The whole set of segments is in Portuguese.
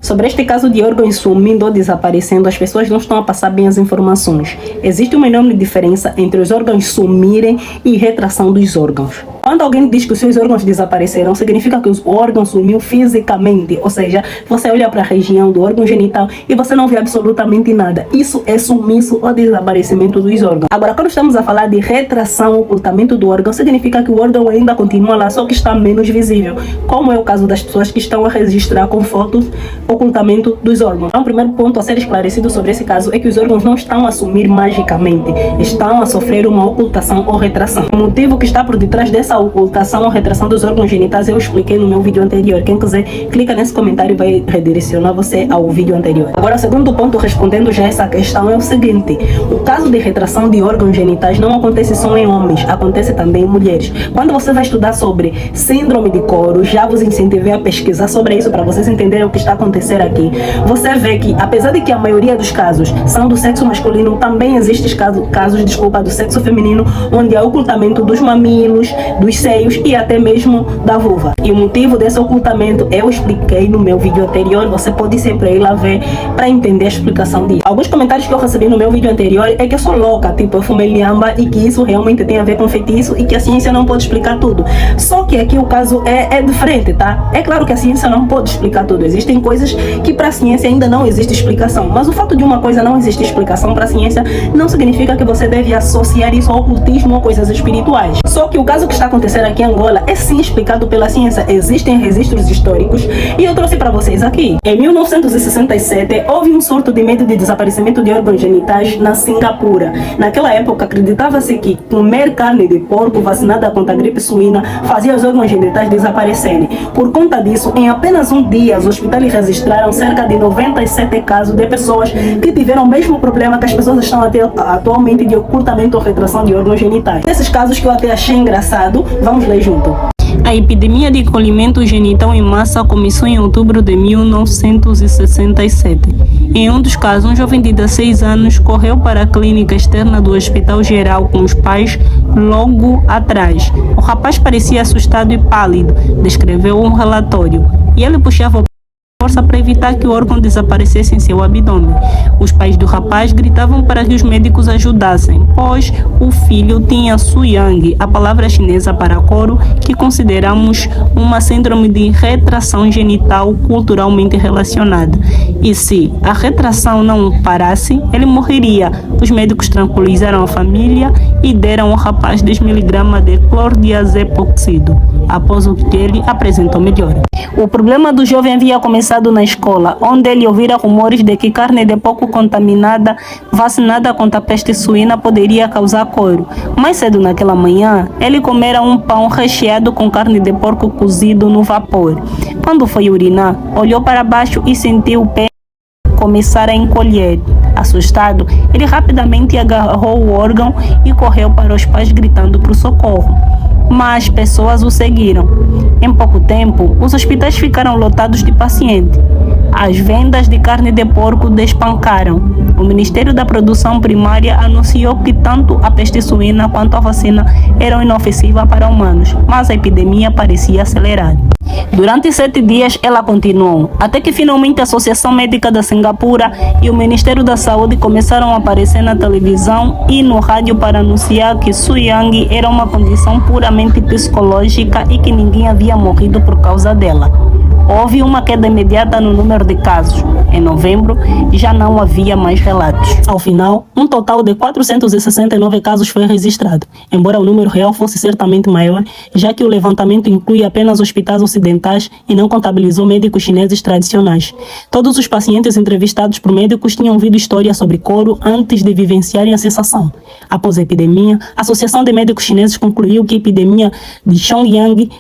Sobre este caso de órgãos sumindo ou desaparecendo, as pessoas não estão a passar bem as informações. Existe uma enorme diferença entre os órgãos sumirem e retração dos órgãos. Quando alguém diz que os seus órgãos desapareceram, significa que o órgão sumiu fisicamente. Ou seja, você olha para a região do órgão genital e você não vê absolutamente nada. Isso é sumiço ou desaparecimento dos órgãos. Agora, quando estamos a falar de retração, ocultamento do órgão, significa que o órgão ainda continua lá, só que está menos visível. Como é o caso das pessoas que estão a registrar com fotos ocultamento dos órgãos. Então, o primeiro ponto a ser esclarecido sobre esse caso é que os órgãos não estão a sumir magicamente, estão a sofrer uma ocultação ou retração. O motivo que está por detrás dessa ocultação ou retração dos órgãos genitais eu expliquei no meu vídeo anterior. Quem quiser, clica nesse comentário e vai redirecionar você ao vídeo anterior. Agora, o segundo ponto, respondendo já essa questão, é o seguinte: o caso de retração de órgãos genitais não acontece só em homens, acontece também em mulheres. Quando você vai estudar sobre síndrome de coro, já vos incentivei a pesquisar sobre isso para vocês entenderem o que está acontecendo aqui. Você vê que, apesar de que a maioria dos casos são do sexo masculino, também existem casos do sexo feminino, onde há ocultamento dos mamilos, dos seios e até mesmo da vulva. E o motivo desse ocultamento eu expliquei no meu vídeo anterior, você pode sempre ir lá ver para entender a explicação disso. Alguns comentários que eu recebi no meu vídeo anterior é que eu sou louca, tipo, eu fumei liamba e que isso realmente tem a ver com feitiço e que a ciência não pode explicar tudo. Só que aqui o caso é diferente, tá? É claro que a ciência não pode explicar tudo. Existem coisas que para a ciência ainda não existe explicação. Mas o fato de uma coisa não existir explicação para a ciência não significa que você deve associar isso ao ocultismo ou coisas espirituais. Só que o caso que está acontecendo aqui em Angola é sim explicado pela ciência. Existem registros históricos e eu trouxe para vocês aqui. Em 1967, houve um surto de medo de desaparecimento de órgãos genitais na Singapura. Naquela época, acreditava-se que comer carne de porco vacinada contra a gripe suína fazia os órgãos genitais desaparecerem. Por conta disso, em apenas um dia, os hospitais registraram cerca de 97 casos de pessoas que tiveram o mesmo problema que as pessoas estão a ter atualmente de ocultamento ou retração de órgãos genitais. Nesses casos que eu até achei engraçado, vamos ler junto. A epidemia de encolhimento genital em massa começou em outubro de 1967. Em um dos casos, um jovem de 16 anos correu para a clínica externa do Hospital Geral com os pais logo atrás. O rapaz parecia assustado e pálido, descreveu um relatório, e ele puxava força para evitar que o órgão desaparecesse em seu abdômen. Os pais do rapaz gritavam para que os médicos ajudassem, pois o filho tinha Suyang, a palavra chinesa para coro, que consideramos uma síndrome de retração genital culturalmente relacionada. E se a retração não parasse, ele morreria. Os médicos tranquilizaram a família e deram ao rapaz 10 mg de clordiazepoxido, após o que ele apresentou melhora. O problema do jovem havia começado na escola, onde ele ouvira rumores de que carne de porco contaminada, vacinada contra a peste suína, poderia causar coro. Mais cedo naquela manhã, ele comera um pão recheado com carne de porco cozido no vapor. Quando foi urinar, olhou para baixo e sentiu o pé começar a encolher. Assustado, ele rapidamente agarrou o órgão e correu para os pais gritando por socorro. Mas pessoas o seguiram. Em pouco tempo, os hospitais ficaram lotados de pacientes. As vendas de carne de porco despancaram. O Ministério da Produção Primária anunciou que tanto a peste suína quanto a vacina eram inofensivas para humanos, mas a epidemia parecia acelerar. Durante 7 dias ela continuou, até que finalmente a Associação Médica da Singapura e o Ministério da Saúde começaram a aparecer na televisão e no rádio para anunciar que Suyang era uma condição puramente psicológica e que ninguém havia morrido por causa dela. Houve uma queda imediata no número de casos. Em novembro, já não havia mais relatos. Ao final, um total de 469 casos foi registrado, embora o número real fosse certamente maior, já que o levantamento inclui apenas hospitais ocidentais e não contabilizou médicos chineses tradicionais. Todos os pacientes entrevistados por médicos tinham ouvido histórias sobre coro antes de vivenciarem a sensação. Após a epidemia, a Associação de Médicos Chineses concluiu que a epidemia de Shongyang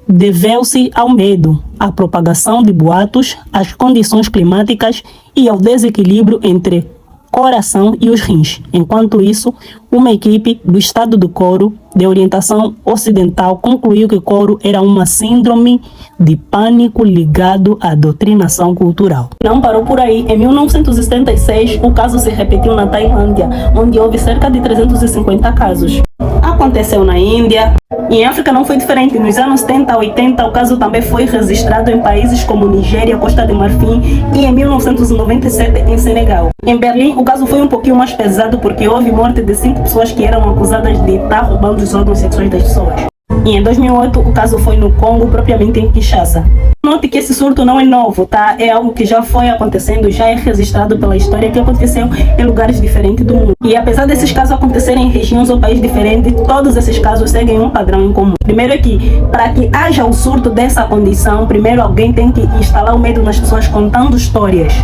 deveu-se ao medo, à propagação de boatos, às condições climáticas e ao desequilíbrio entre coração e os rins. Enquanto isso, uma equipe do estado do coro, de orientação ocidental, concluiu que coro era uma síndrome de pânico ligado à doutrinação cultural. Não parou por aí. Em 1976, o caso se repetiu na Tailândia, onde houve cerca de 350 casos. A aconteceu na Índia. E em África não foi diferente. Nos anos 70, 80, o caso também foi registrado em países como Nigéria, Costa de Marfim e em 1997 em Senegal. Em Berlim, o caso foi um pouquinho mais pesado porque houve morte de 5 pessoas que eram acusadas de estar roubando os órgãos sexuais das pessoas. E em 2008, o caso foi no Congo, propriamente em Kinshasa. Note que esse surto não é novo, tá? É algo que já foi acontecendo, já é registrado pela história, que aconteceu em lugares diferentes do mundo. E apesar desses casos acontecerem em regiões ou países diferentes, todos esses casos seguem um padrão em comum. Primeiro é que, para que haja o surto dessa condição, primeiro alguém tem que instalar o medo nas pessoas contando histórias.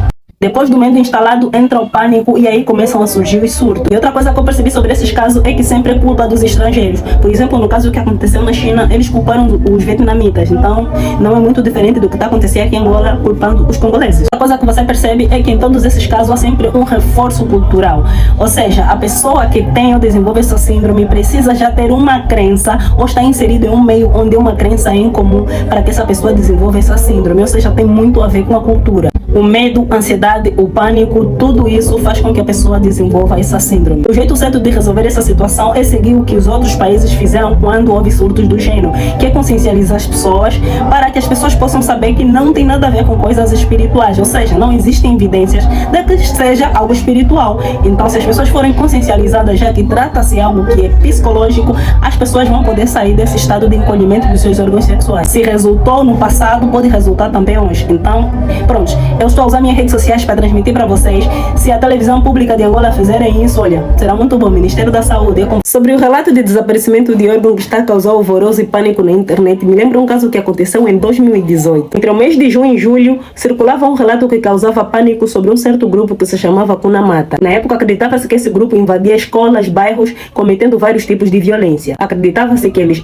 Depois do medo instalado, entra o pânico e aí começam a surgir os surtos. E outra coisa que eu percebi sobre esses casos é que sempre é culpa dos estrangeiros. Por exemplo, no caso que aconteceu na China, eles culparam os vietnamitas. Então, não é muito diferente do que está acontecendo aqui em Angola, culpando os congoleses. Outra coisa que você percebe é que em todos esses casos há sempre um reforço cultural. Ou seja, a pessoa que tem ou desenvolve essa síndrome precisa já ter uma crença ou estar inserido em um meio onde uma crença é incomum para que essa pessoa desenvolva essa síndrome. Ou seja, tem muito a ver com a cultura. O medo, a ansiedade, o pânico, tudo isso faz com que a pessoa desenvolva essa síndrome. O jeito certo de resolver essa situação é seguir o que os outros países fizeram quando houve surtos do gênero, que é consciencializar as pessoas para que as pessoas possam saber que não tem nada a ver com coisas espirituais, ou seja, não existem evidências de que seja algo espiritual. Então, se as pessoas forem consciencializadas, já que trata-se algo que é psicológico, as pessoas vão poder sair desse estado de encolhimento dos seus órgãos sexuais. Se resultou no passado, pode resultar também hoje. Então, pronto. Eu estou a usar minhas redes sociais para transmitir para vocês. Se a televisão pública de Angola fizerem isso, olha, será muito bom. Ministério da Saúde. Sobre o relato de desaparecimento de órgãos que está a causar alvoroço e pânico na internet, me lembra um caso que aconteceu em 2018. Entre o mês de junho e julho, circulava um relato que causava pânico sobre um certo grupo que se chamava Kunamata. Na época, acreditava-se que esse grupo invadia escolas, bairros, cometendo vários tipos de violência. Acreditava-se que eles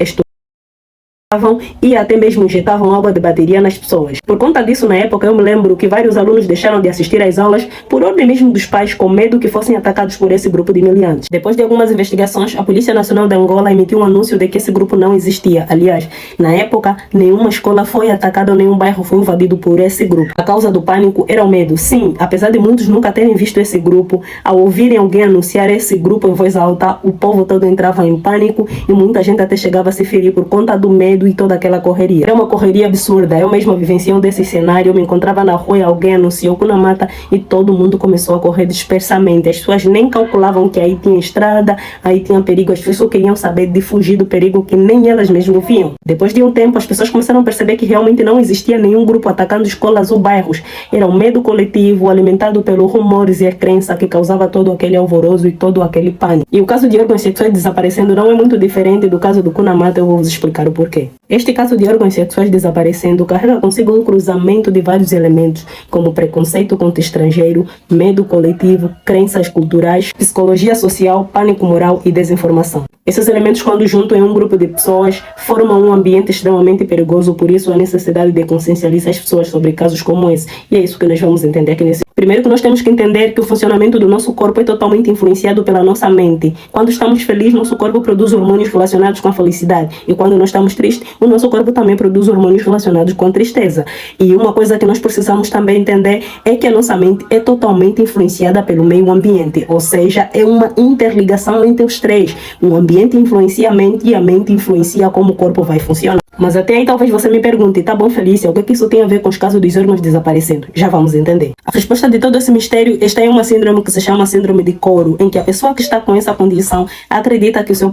e até mesmo injetavam água de bateria nas pessoas. Por conta disso, na época, eu me lembro que vários alunos deixaram de assistir às aulas por ordem mesmo dos pais, com medo que fossem atacados por esse grupo de meliantes. Depois de algumas investigações, a Polícia Nacional de Angola emitiu um anúncio de que esse grupo não existia. Aliás, na época, nenhuma escola foi atacada ou nenhum bairro foi invadido por esse grupo. A causa do pânico era o medo. Sim, apesar de muitos nunca terem visto esse grupo, ao ouvirem alguém anunciar esse grupo em voz alta, o povo todo entrava em pânico e muita gente até chegava a se ferir por conta do medo e toda aquela correria. Era uma correria absurda. Eu mesma vivenciei desse cenário. Eu me encontrava na rua e alguém anunciou Kunamata e todo mundo começou a correr dispersamente. As pessoas nem calculavam que aí tinha estrada, aí tinha perigo. As pessoas só queriam saber de fugir do perigo que nem elas mesmas viam. Depois de um tempo, as pessoas começaram a perceber que realmente não existia nenhum grupo atacando escolas ou bairros. Era um medo coletivo alimentado pelos rumores e a crença que causava todo aquele alvoroço e todo aquele pânico. E o caso de órgãos sexuais desaparecendo não é muito diferente do caso do Kunamata. Eu vou vos explicar o porquê. Este caso de órgãos sexuais desaparecendo carrega consigo um cruzamento de vários elementos, como preconceito contra estrangeiro, medo coletivo, crenças culturais, psicologia social, pânico moral e desinformação. Esses elementos, quando juntam em um grupo de pessoas, formam um ambiente extremamente perigoso, por isso a necessidade de consciencializar as pessoas sobre casos como esse. E é isso que nós vamos entender aqui nesse. Primeiro que nós temos que entender que o funcionamento do nosso corpo é totalmente influenciado pela nossa mente. Quando estamos felizes, nosso corpo produz hormônios relacionados com a felicidade. E quando nós estamos tristes, o nosso corpo também produz hormônios relacionados com a tristeza. E uma coisa que nós precisamos também entender é que a nossa mente é totalmente influenciada pelo meio ambiente. Ou seja, é uma interligação entre os três. O ambiente influencia a mente e a mente influencia como o corpo vai funcionar. Mas até aí talvez você me pergunte, tá bom, Felícia, o que é que isso tem a ver com os casos dos órgãos desaparecendo? Já vamos entender. A resposta de todo esse mistério está em uma síndrome que se chama síndrome de Coro, em que a pessoa que está com essa condição acredita que o seu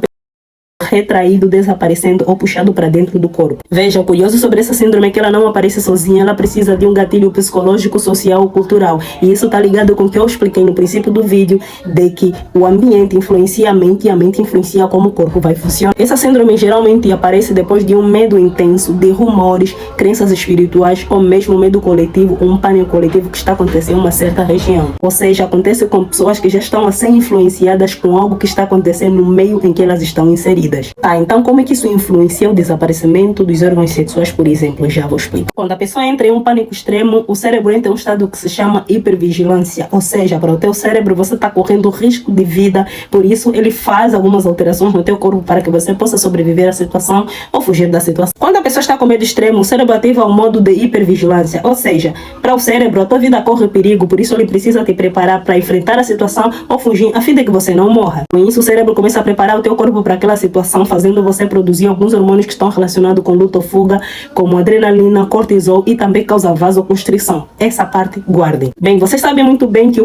retraído, desaparecendo ou puxado para dentro do corpo. Veja, o curioso sobre essa síndrome é que ela não aparece sozinha, ela precisa de um gatilho psicológico, social, cultural. E isso está ligado com o que eu expliquei no princípio do vídeo, de que o ambiente influencia a mente e a mente influencia como o corpo vai funcionar. Essa síndrome geralmente aparece depois de um medo intenso, de rumores, crenças espirituais ou mesmo medo coletivo, um pânico coletivo que está acontecendo em uma certa região. Ou seja, acontece com pessoas que já estão a ser influenciadas com algo que está acontecendo no meio em que elas estão inseridas. vidas. Então como é que isso influencia o desaparecimento dos órgãos sexuais, por exemplo? Já vou explicar. Quando a pessoa entra em um pânico extremo, o cérebro entra em um estado que se chama hipervigilância, ou seja, para o teu cérebro você está correndo risco de vida, por isso ele faz algumas alterações no teu corpo para que você possa sobreviver à situação ou fugir da situação. Quando a pessoa está com medo extremo, o cérebro ativa o modo de hipervigilância, ou seja, para o cérebro a tua vida corre perigo, por isso ele precisa te preparar para enfrentar a situação ou fugir, a fim de que você não morra. Com isso o cérebro começa a preparar o teu corpo para aquela situação, fazendo você produzir alguns hormônios que estão relacionados com luta ou fuga, como adrenalina, cortisol, e também causa vasoconstrição. Essa parte guardem. Bem, vocês sabem muito bem que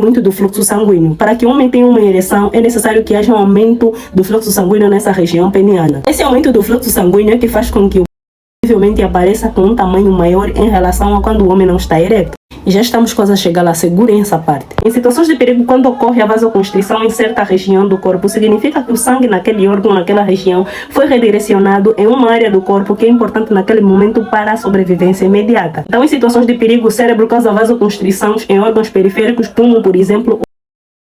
muito do fluxo sanguíneo. Para que o homem tenha uma ereção, é necessário que haja um aumento do fluxo sanguíneo nessa região peniana. Esse aumento do fluxo sanguíneo é que faz com que o possivelmente apareça com um tamanho maior em relação a quando o homem não está ereto. E já estamos quase a chegar lá, segurem essa parte. Em situações de perigo, quando ocorre a vasoconstrição em certa região do corpo, significa que o sangue naquele órgão, naquela região, foi redirecionado em uma área do corpo que é importante naquele momento para a sobrevivência imediata. Então, em situações de perigo, o cérebro causa vasoconstrições em órgãos periféricos, como, por exemplo,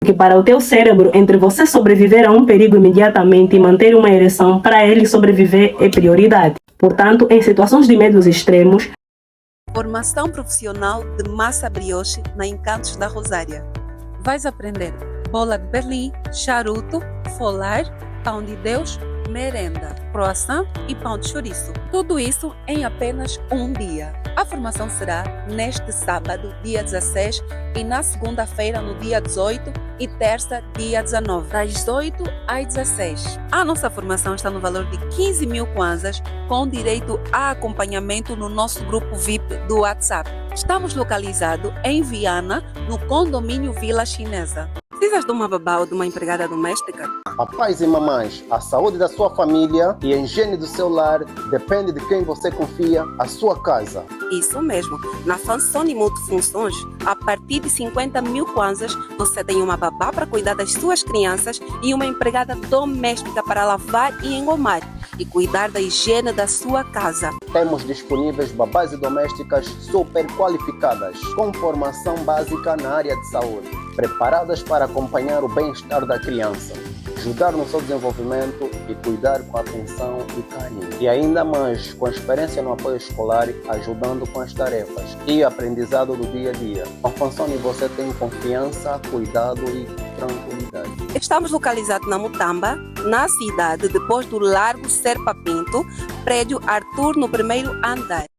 que para o teu cérebro, entre você sobreviver a um perigo imediatamente e manter uma ereção, para ele sobreviver é prioridade. Portanto, em situações de medos extremos, formação profissional de massa brioche na Encantos da Rosária. Vais aprender bola de Berlim, charuto, folar, pão de Deus, merenda, croissant e pão de chouriço. Tudo isso em apenas um dia. A formação será neste sábado, dia 16, e na segunda-feira, no dia 18, e terça, dia 19, das 18 às 16. A nossa formação está no valor de 15.000 kwanzas, com direito a acompanhamento no nosso grupo VIP do WhatsApp. Estamos localizados em Viana, no condomínio Vila Chinesa. Precisas de uma babá ou de uma empregada doméstica? Papais e mamães, a saúde da sua família e a higiene do seu lar depende de quem você confia a sua casa. Isso mesmo. Na Fansone Multifunções, a partir de 50.000 kwanzas, você tem uma babá para cuidar das suas crianças e uma empregada doméstica para lavar e engomar e cuidar da higiene da sua casa. Temos disponíveis babás e domésticas super qualificadas, com formação básica na área de saúde, preparadas para acompanhar o bem-estar da criança, ajudar no seu desenvolvimento e cuidar com atenção e carinho. E ainda mais, com experiência no apoio escolar, ajudando com as tarefas e aprendizado do dia a dia. Com a Fansone você tem confiança, cuidado e tranquilidade. Estamos localizados na Mutamba, na cidade, depois do Largo Serpa Pinto, prédio Arthur, no primeiro andar.